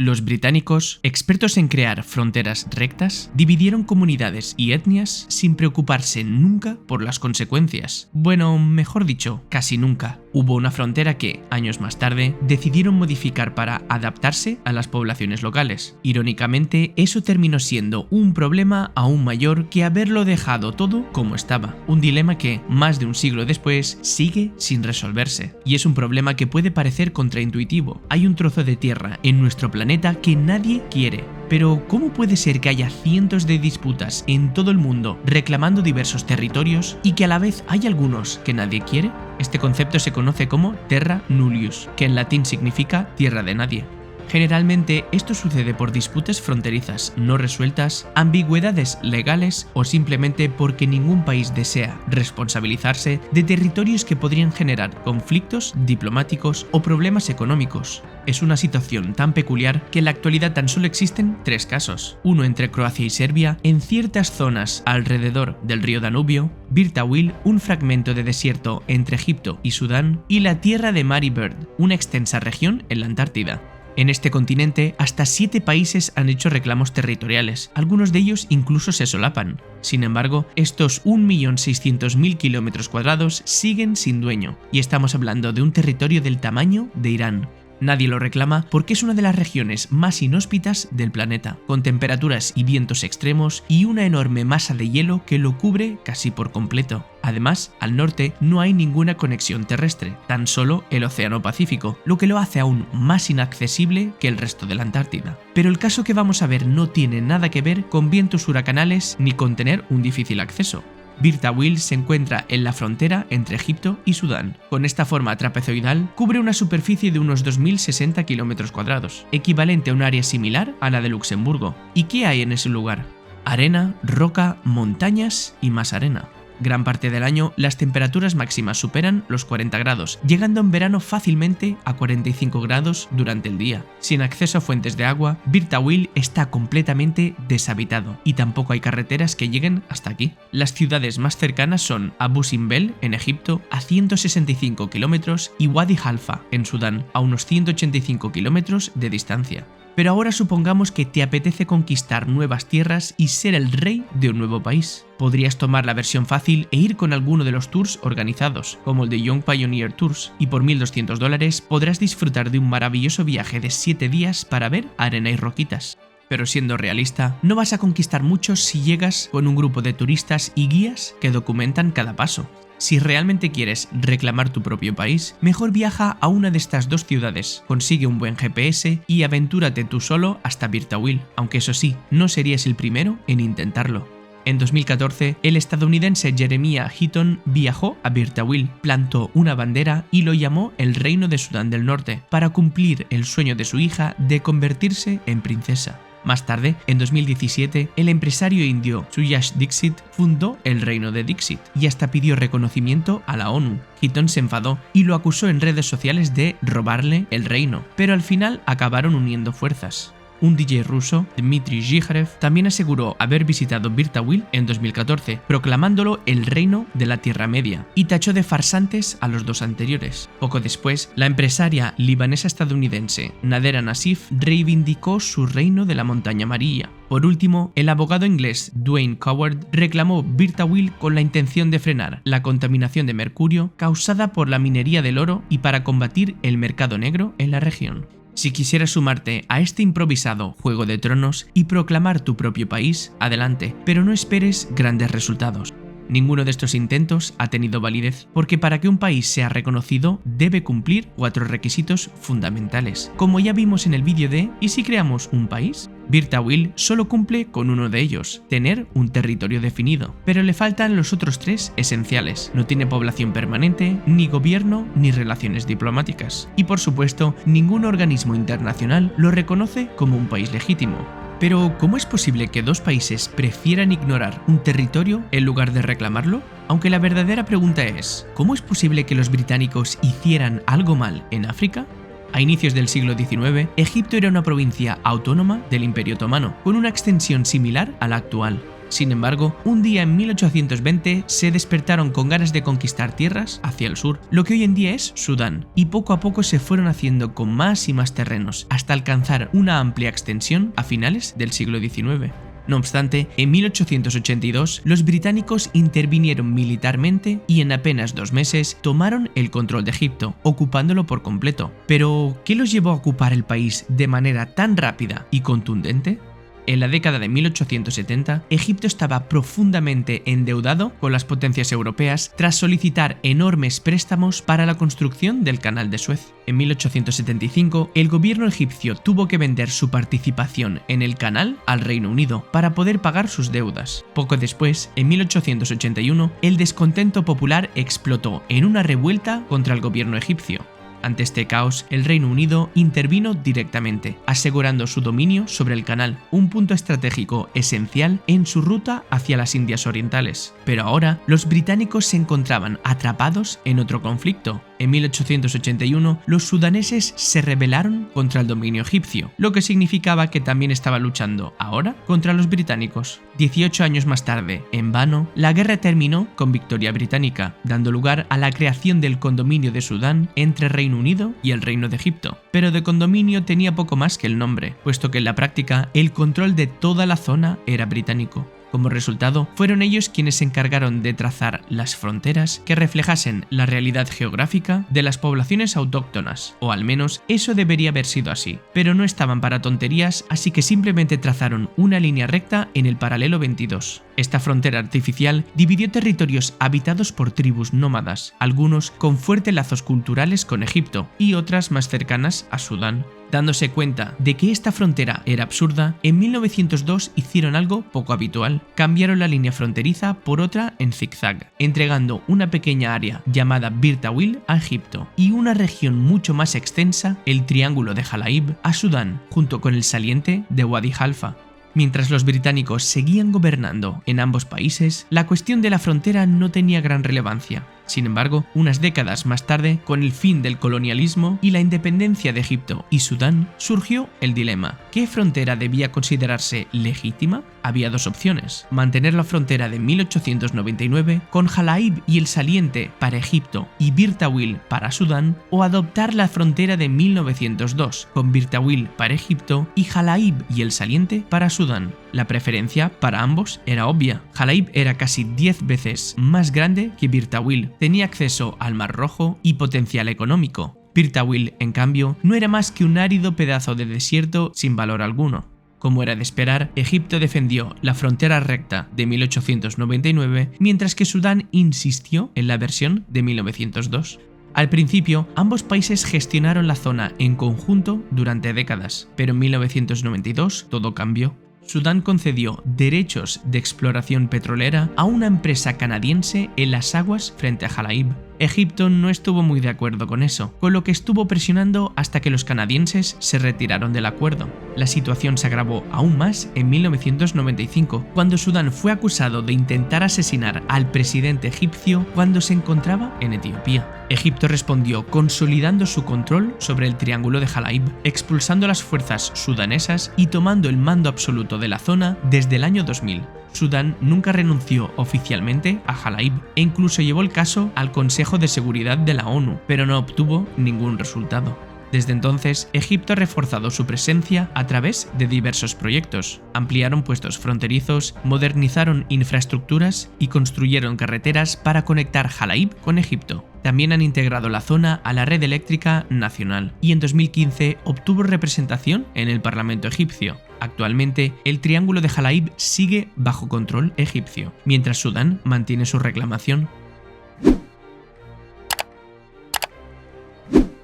Los británicos, expertos en crear fronteras rectas, dividieron comunidades y etnias sin preocuparse nunca por las consecuencias. Bueno, mejor dicho, casi nunca. Hubo una frontera que, años más tarde, decidieron modificar para adaptarse a las poblaciones locales. Irónicamente, eso terminó siendo un problema aún mayor que haberlo dejado todo como estaba. Un dilema que, más de un siglo después, sigue sin resolverse. Y es un problema que puede parecer contraintuitivo. Hay un trozo de tierra en nuestro planeta que nadie quiere. Pero, ¿cómo puede ser que haya cientos de disputas en todo el mundo reclamando diversos territorios y que a la vez hay algunos que nadie quiere? Este concepto se conoce como terra nullius, que en latín significa tierra de nadie. Generalmente esto sucede por disputas fronterizas no resueltas, ambigüedades legales o simplemente porque ningún país desea responsabilizarse de territorios que podrían generar conflictos diplomáticos o problemas económicos. Es una situación tan peculiar que en la actualidad tan solo existen 3 casos. Uno entre Croacia y Serbia, en ciertas zonas alrededor del río Danubio, Birtawil, un fragmento de desierto entre Egipto y Sudán, y la tierra de Mary Bird, una extensa región en la Antártida. En este continente, hasta 7 países han hecho reclamos territoriales, algunos de ellos incluso se solapan. Sin embargo, estos 1.600.000 km² siguen sin dueño, y estamos hablando de un territorio del tamaño de Irán. Nadie lo reclama porque es una de las regiones más inhóspitas del planeta, con temperaturas y vientos extremos y una enorme masa de hielo que lo cubre casi por completo. Además, al norte no hay ninguna conexión terrestre, tan solo el Océano Pacífico, lo que lo hace aún más inaccesible que el resto de la Antártida. Pero el caso que vamos a ver no tiene nada que ver con vientos huracanales ni con tener un difícil acceso. Birtawil se encuentra en la frontera entre Egipto y Sudán. Con esta forma trapezoidal, cubre una superficie de unos 2.060 km², equivalente a un área similar a la de Luxemburgo. ¿Y qué hay en ese lugar? Arena, roca, montañas y más arena. Gran parte del año las temperaturas máximas superan los 40 grados, llegando en verano fácilmente a 45 grados durante el día. Sin acceso a fuentes de agua, Birtawil está completamente deshabitado y tampoco hay carreteras que lleguen hasta aquí. Las ciudades más cercanas son Abu Simbel en Egipto a 165 kilómetros y Wadi Halfa en Sudán a unos 185 kilómetros de distancia. Pero ahora supongamos que te apetece conquistar nuevas tierras y ser el rey de un nuevo país. Podrías tomar la versión fácil e ir con alguno de los tours organizados, como el de Young Pioneer Tours, y por $1.200 podrás disfrutar de un maravilloso viaje de 7 días para ver arena y roquitas. Pero siendo realista, no vas a conquistar mucho si llegas con un grupo de turistas y guías que documentan cada paso. Si realmente quieres reclamar tu propio país, mejor viaja a una de estas 2 ciudades, consigue un buen GPS y aventúrate tú solo hasta Birtawil, aunque eso sí, no serías el primero en intentarlo. En 2014, el estadounidense Jeremiah Heaton viajó a Birtawil, plantó una bandera y lo llamó el Reino de Sudán del Norte, para cumplir el sueño de su hija de convertirse en princesa. Más tarde, en 2017, el empresario indio Suyash Dixit fundó el Reino de Dixit y hasta pidió reconocimiento a la ONU. Heaton se enfadó y lo acusó en redes sociales de robarle el reino, pero al final acabaron uniendo fuerzas. Un DJ ruso, Dmitry Zhiharev, también aseguró haber visitado Birtawil en 2014, proclamándolo el reino de la Tierra Media, y tachó de farsantes a los 2 anteriores. Poco después, la empresaria libanesa-estadounidense Nadera Nassif reivindicó su reino de la Montaña Amarilla. Por último, el abogado inglés Dwayne Coward reclamó Birtawil con la intención de frenar la contaminación de mercurio causada por la minería del oro y para combatir el mercado negro en la región. Si quisieras sumarte a este improvisado Juego de Tronos y proclamar tu propio país, adelante, pero no esperes grandes resultados. Ninguno de estos intentos ha tenido validez, porque para que un país sea reconocido debe cumplir 4 requisitos fundamentales, como ya vimos en el vídeo de ¿y si creamos un país? Birtawil solo cumple con uno de ellos, tener un territorio definido, pero le faltan los otros 3 esenciales. No tiene población permanente, ni gobierno, ni relaciones diplomáticas. Y por supuesto, ningún organismo internacional lo reconoce como un país legítimo. Pero, ¿cómo es posible que 2 países prefieran ignorar un territorio en lugar de reclamarlo? Aunque la verdadera pregunta es, ¿cómo es posible que los británicos hicieran algo mal en África? A inicios del siglo XIX, Egipto era una provincia autónoma del Imperio Otomano, con una extensión similar a la actual. Sin embargo, un día en 1820 se despertaron con ganas de conquistar tierras hacia el sur, lo que hoy en día es Sudán, y poco a poco se fueron haciendo con más y más terrenos, hasta alcanzar una amplia extensión a finales del siglo XIX. No obstante, en 1882 los británicos intervinieron militarmente y en apenas 2 meses tomaron el control de Egipto, ocupándolo por completo. Pero, ¿qué los llevó a ocupar el país de manera tan rápida y contundente? En la década de 1870, Egipto estaba profundamente endeudado con las potencias europeas tras solicitar enormes préstamos para la construcción del Canal de Suez. En 1875, el gobierno egipcio tuvo que vender su participación en el canal al Reino Unido para poder pagar sus deudas. Poco después, en 1881, el descontento popular explotó en una revuelta contra el gobierno egipcio. Ante este caos, el Reino Unido intervino directamente, asegurando su dominio sobre el canal, un punto estratégico esencial en su ruta hacia las Indias Orientales. Pero ahora, los británicos se encontraban atrapados en otro conflicto. En 1881, los sudaneses se rebelaron contra el dominio egipcio, lo que significaba que también estaba luchando ahora contra los británicos. 18 años más tarde, en vano, la guerra terminó con victoria británica, dando lugar a la creación del condominio de Sudán entre Reino Unido y el Reino de Egipto. Pero de condominio tenía poco más que el nombre, puesto que en la práctica el control de toda la zona era británico. Como resultado, fueron ellos quienes se encargaron de trazar las fronteras que reflejasen la realidad geográfica de las poblaciones autóctonas, o al menos eso debería haber sido así, pero no estaban para tonterías, así que simplemente trazaron una línea recta en el paralelo 22. Esta frontera artificial dividió territorios habitados por tribus nómadas, algunos con fuertes lazos culturales con Egipto y otras más cercanas a Sudán. Dándose cuenta de que esta frontera era absurda, en 1902 hicieron algo poco habitual. Cambiaron la línea fronteriza por otra en zigzag, entregando una pequeña área llamada Bir Tawil a Egipto y una región mucho más extensa, el Triángulo de Jalaib, a Sudán, junto con el saliente de Wadi Halfa. Mientras los británicos seguían gobernando en ambos países, la cuestión de la frontera no tenía gran relevancia. Sin embargo, unas décadas más tarde, con el fin del colonialismo y la independencia de Egipto y Sudán, surgió el dilema. ¿Qué frontera debía considerarse legítima? Había dos opciones: mantener la frontera de 1899 con Jalaib y el saliente para Egipto y Bir Tawil para Sudán, o adoptar la frontera de 1902 con Bir Tawil para Egipto y Jalaib y el saliente para Sudán. La preferencia para ambos era obvia. Jalaib era casi 10 veces más grande que Bir Tawil, tenía acceso al Mar Rojo y potencial económico. Bir Tawil, en cambio, no era más que un árido pedazo de desierto sin valor alguno. Como era de esperar, Egipto defendió la frontera recta de 1899, mientras que Sudán insistió en la versión de 1902. Al principio, ambos países gestionaron la zona en conjunto durante décadas, pero en 1992 todo cambió. Sudán concedió derechos de exploración petrolera a una empresa canadiense en las aguas frente a Jalaib. Egipto no estuvo muy de acuerdo con eso, con lo que estuvo presionando hasta que los canadienses se retiraron del acuerdo. La situación se agravó aún más en 1995, cuando Sudán fue acusado de intentar asesinar al presidente egipcio cuando se encontraba en Etiopía. Egipto respondió consolidando su control sobre el Triángulo de Jalaib, expulsando las fuerzas sudanesas y tomando el mando absoluto de la zona desde el año 2000. Sudán nunca renunció oficialmente a Jalaib e incluso llevó el caso al Consejo de Seguridad de la ONU, pero no obtuvo ningún resultado. Desde entonces, Egipto ha reforzado su presencia a través de diversos proyectos. Ampliaron puestos fronterizos, modernizaron infraestructuras y construyeron carreteras para conectar Jalaib con Egipto. También han integrado la zona a la red eléctrica nacional y en 2015 obtuvo representación en el Parlamento egipcio. Actualmente, el Triángulo de Jalaib sigue bajo control egipcio, mientras Sudán mantiene su reclamación.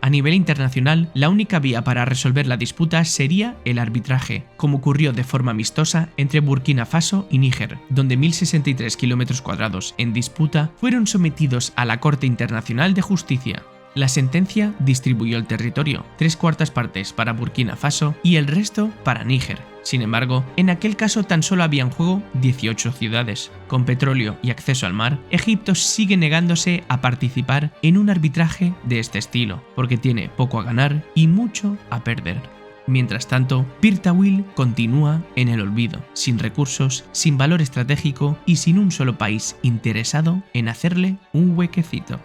A nivel internacional, la única vía para resolver la disputa sería el arbitraje, como ocurrió de forma amistosa entre Burkina Faso y Níger, donde 1063 km² en disputa fueron sometidos a la Corte Internacional de Justicia. La sentencia distribuyó el territorio, 3/4 partes para Burkina Faso y el resto para Níger. Sin embargo, en aquel caso tan solo había en juego 18 ciudades. Con petróleo y acceso al mar, Egipto sigue negándose a participar en un arbitraje de este estilo, porque tiene poco a ganar y mucho a perder. Mientras tanto, Pirtawil continúa en el olvido, sin recursos, sin valor estratégico y sin un solo país interesado en hacerle un huequecito.